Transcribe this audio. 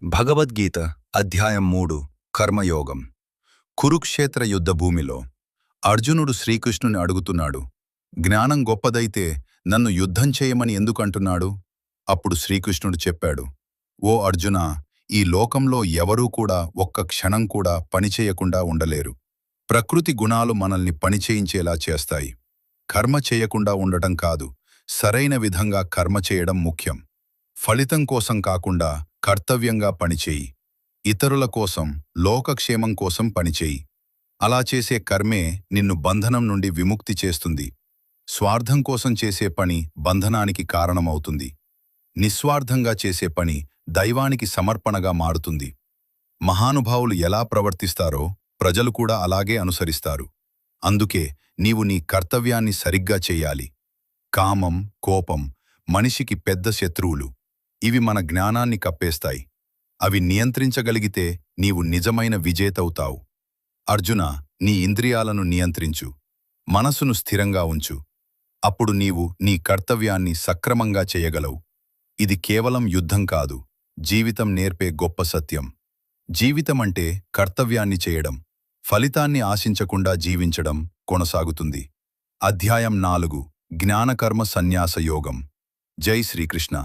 భగవద్గీత అధ్యాయం 3 కర్మయోగం. కురుక్షేత్ర యుద్ధ భూమిలో అర్జునుడు శ్రీకృష్ణుని అడుగుతున్నాడు, జ్ఞానం గొప్పదైతే నన్ను యుద్ధం చేయమని ఎందుకంటున్నాడు? అప్పుడు శ్రీకృష్ణుడు చెప్పాడు, ఓ అర్జునా, ఈ లోకంలో ఎవరూ కూడా ఒక్క క్షణం కూడా పనిచేయకుండా ఉండలేరు. ప్రకృతి గుణాలు మనల్ని పనిచేయించేలా చేస్తాయి. కర్మ చేయకుండా ఉండటం కాదు, సరైన విధంగా కర్మ చేయడం ముఖ్యం. ఫలితం కోసం కాకుండా కర్తవ్యంగా పనిచేయి. ఇతరుల కోసం, లోకక్షేమం కోసం పనిచేయి. అలా చేసే కర్మే నిన్ను బంధనం నుండి విముక్తి చేస్తుంది. స్వార్థం కోసం చేసే పని బంధనానికి కారణమవుతుంది. నిస్వార్థంగా చేసే పని దైవానికి సమర్పణగా మారుతుంది. మహానుభావులు ఎలా ప్రవర్తిస్తారో ప్రజలు కూడా అలాగే అనుసరిస్తారు. అందుకే నీవు నీ కర్తవ్యాన్ని సరిగ్గా చెయ్యాలి. కామం, కోపం మనిషికి పెద్ద శత్రువులు. ఇవి మన జ్ఞానాన్ని కప్పేస్తాయి. అవి నియంత్రించగలిగితే నీవు నిజమైన విజేతవుతావు. అర్జున, నీ ఇంద్రియాలను నియంత్రించు. మనసును స్థిరంగా ఉంచు. అప్పుడు నీవు నీ కర్తవ్యాన్ని సక్రమంగా చేయగలవు. ఇది కేవలం యుద్ధం కాదు, జీవితం నేర్పే గొప్ప సత్యం. జీవితమంటే కర్తవ్యాన్ని చేయడం, ఫలితాన్ని ఆశించకుండా జీవించడం కొనసాగుతుంది. అధ్యాయం 4 జ్ఞానకర్మ సన్యాస యోగం. జై శ్రీకృష్ణ.